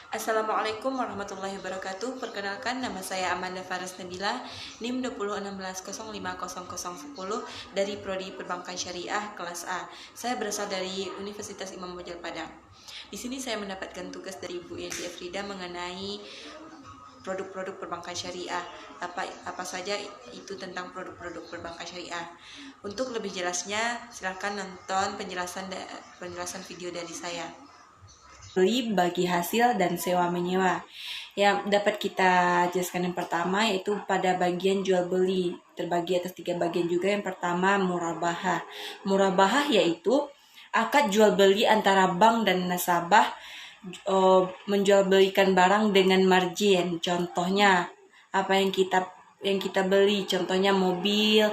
Assalamualaikum warahmatullahi wabarakatuh. Perkenalkan, nama saya Amanda Faras Nabila, NIM 2016050010 dari Prodi Perbankan Syariah kelas A. Saya berasal dari Universitas Imam Bonjol Padang. Di sini saya mendapatkan tugas dari Bu Yenti Efrida mengenai produk-produk perbankan syariah. Apa saja itu tentang produk-produk perbankan syariah. Untuk lebih jelasnya, silakan nonton penjelasan video dari saya. Beli, bagi hasil, dan sewa menyewa. Yang dapat kita jelaskan yang pertama yaitu pada bagian jual beli, terbagi atas 3 bagian juga. Yang pertama murabahah. Murabahah yaitu akad jual beli antara bank dan nasabah menjual belikan barang dengan margin. Contohnya apa yang kita beli, contohnya mobil,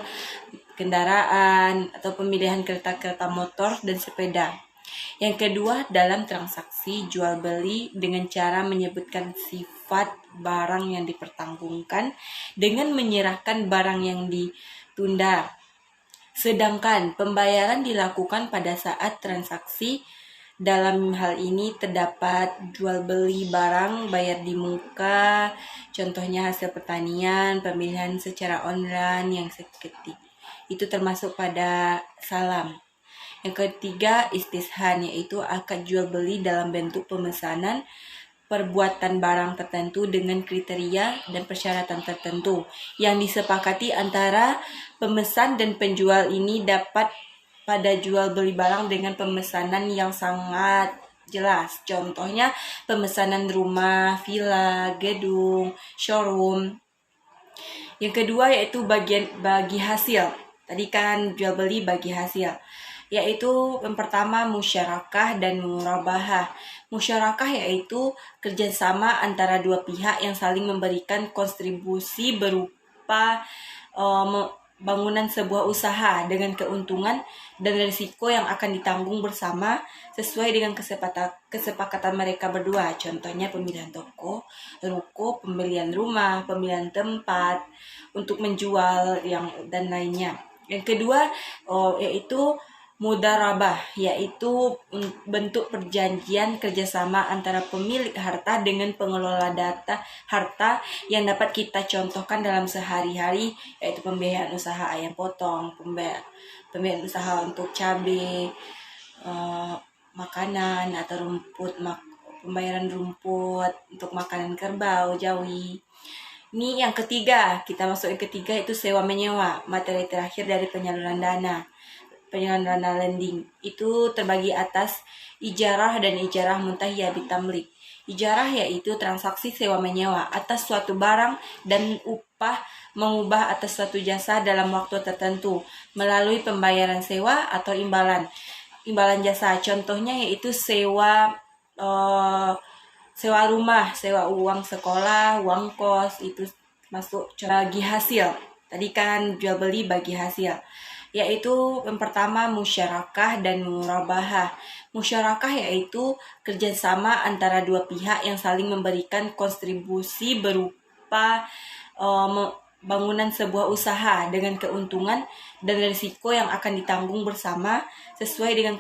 kendaraan, atau pemilihan kereta motor dan sepeda. Yang kedua, dalam transaksi jual beli dengan cara menyebutkan sifat barang yang dipertanggungkan dengan menyerahkan barang yang ditunda. Sedangkan pembayaran dilakukan pada saat transaksi. Dalam hal ini terdapat jual beli barang, bayar di muka, contohnya hasil pertanian, pemilihan secara online yang seketik. Itu termasuk pada salam. Yang ketiga, istishan, yaitu akad jual beli dalam bentuk pemesanan perbuatan barang tertentu dengan kriteria dan persyaratan tertentu yang disepakati antara pemesan dan penjual. Ini dapat pada jual beli barang dengan pemesanan yang sangat jelas. Contohnya pemesanan rumah, villa, gedung, showroom. Yang kedua yaitu bagi hasil. Tadi kan jual beli bagi hasil. Yaitu yang pertama musyarakah dan murabahah. Musyarakah yaitu kerjasama antara dua pihak yang saling memberikan kontribusi berupa bangunan sebuah usaha dengan keuntungan dan risiko yang akan ditanggung bersama sesuai dengan kesepakatan mereka berdua. Contohnya pemilihan toko, ruko, pembelian rumah, pemilihan tempat untuk menjual dan lainnya. Yang kedua yaitu mudarabah, yaitu bentuk perjanjian kerjasama antara pemilik harta dengan pengelola data harta yang dapat kita contohkan dalam sehari-hari, yaitu pembiayaan usaha ayam potong, pembiayaan usaha untuk cabai, makanan atau pembayaran rumput untuk makanan kerbau, jawi. Ini yang ketiga, kita masuk yang ketiga itu sewa menyewa, materi terakhir dari penyaluran dana. Penyaluran dana lending itu terbagi atas ijarah dan ijarah muntahiyah bitamlik. Ijarah yaitu transaksi sewa menyewa atas suatu barang dan upah mengubah atas suatu jasa dalam waktu tertentu melalui pembayaran sewa atau imbalan jasa. Contohnya yaitu sewa rumah, sewa uang sekolah, uang kos, itu masuk bagi hasil. Tadi kan jual beli bagi hasil. Yaitu yang pertama musyarakah dan murabahah. Musyarakah yaitu kerjasama antara dua pihak yang saling memberikan kontribusi berupa bangunan sebuah usaha dengan keuntungan dan risiko yang akan ditanggung bersama sesuai dengan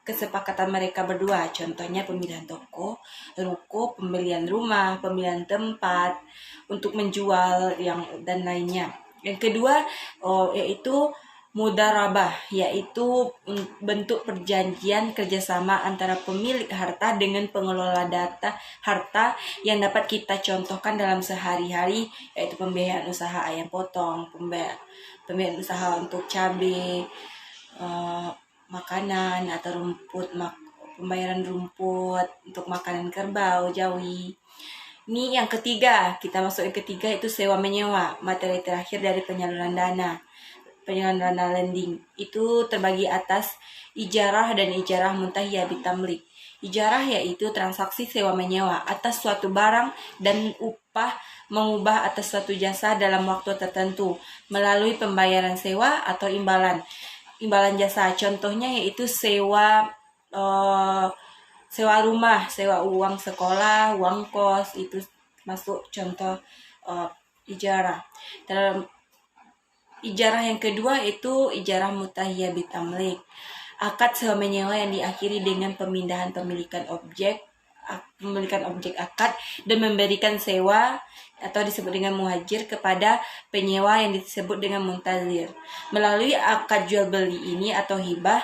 kesepakatan mereka berdua. Contohnya pemilihan toko, ruko, pembelian rumah, pemilihan tempat untuk menjual dan lainnya. Yang kedua yaitu mudarabah, yaitu bentuk perjanjian kerjasama antara pemilik harta dengan pengelola data harta yang dapat kita contohkan dalam sehari-hari, yaitu pembiayaan usaha ayam potong, pembiayaan usaha untuk cabai, makanan atau pembayaran rumput untuk makanan kerbau, jawi. Ini yang ketiga, kita masuk yang ketiga itu sewa menyewa, materi terakhir dari penyaluran dana. Penyaluran dana lending itu terbagi atas ijarah dan ijarah muntahiyah bitamlik. Ijarah yaitu transaksi sewa menyewa atas suatu barang dan upah mengubah atas suatu jasa dalam waktu tertentu melalui pembayaran sewa atau imbalan jasa. Contohnya yaitu sewa rumah, sewa uang sekolah, uang kos, itu masuk contoh ijarah. Ijarah yang kedua itu ijarah mutahiyah bitamlik. Akad sewa menyewa yang diakhiri dengan pemindahan pemilikan objek objek akad dan memberikan sewa atau disebut dengan muhajir kepada penyewa yang disebut dengan muntazir. Melalui akad jual beli ini atau hibah,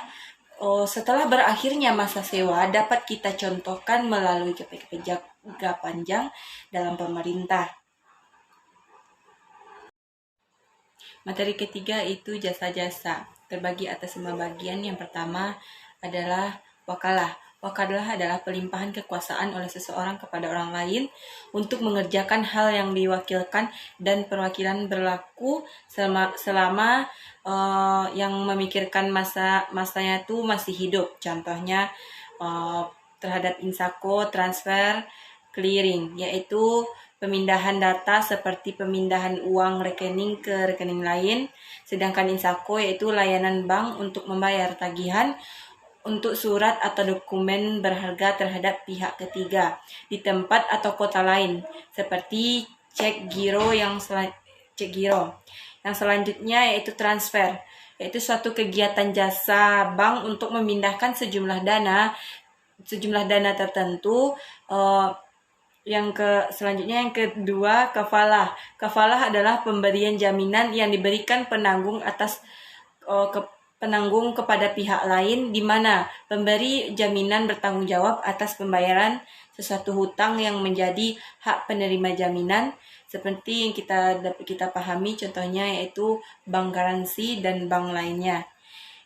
setelah berakhirnya masa sewa dapat kita contohkan melalui KPP jangka panjang dalam pemerintah. Materi ketiga itu jasa-jasa, terbagi atas 5 bagian. Yang pertama adalah wakalah. Wakalah adalah pelimpahan kekuasaan oleh seseorang kepada orang lain untuk mengerjakan hal yang diwakilkan, dan perwakilan berlaku selama yang memikirkan masanya itu masih hidup. Contohnya terhadap insako, transfer, clearing, yaitu pemindahan data seperti pemindahan uang rekening ke rekening lain. Sedangkan insako yaitu layanan bank untuk membayar tagihan untuk surat atau dokumen berharga terhadap pihak ketiga di tempat atau kota lain, seperti cek giro. Yang selanjutnya yaitu transfer, yaitu suatu kegiatan jasa bank untuk memindahkan sejumlah dana tertentu. Selanjutnya yang kedua, kafalah. Kafalah adalah pemberian jaminan yang diberikan penanggung kepada pihak lain, di mana pemberi jaminan bertanggung jawab atas pembayaran sesuatu hutang yang menjadi hak penerima jaminan, seperti yang kita pahami contohnya yaitu bank garansi dan bank lainnya.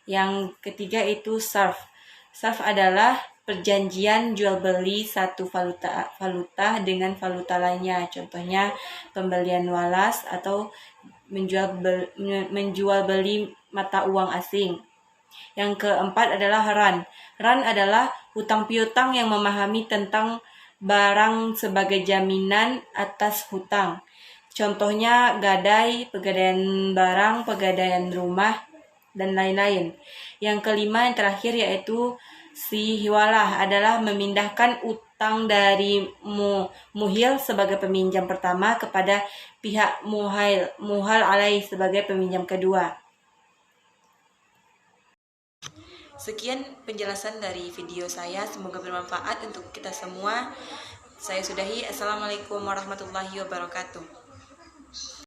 Yang ketiga itu sarf. Sarf adalah perjanjian jual beli satu valuta dengan valuta lainnya, contohnya pembelian walas atau menjual beli mata uang asing. Yang keempat adalah ran. Ran adalah hutang piutang yang memahami tentang barang sebagai jaminan atas hutang, contohnya gadai, pegadaian barang, pegadaian rumah, dan lain-lain. Yang kelima, yang terakhir, yaitu si hiwalah, adalah memindahkan utang dari muhil sebagai peminjam pertama kepada pihak muhal alaih sebagai peminjam kedua. Sekian penjelasan dari video saya, semoga bermanfaat untuk kita semua. Saya sudahi. Assalamualaikum warahmatullahi wabarakatuh.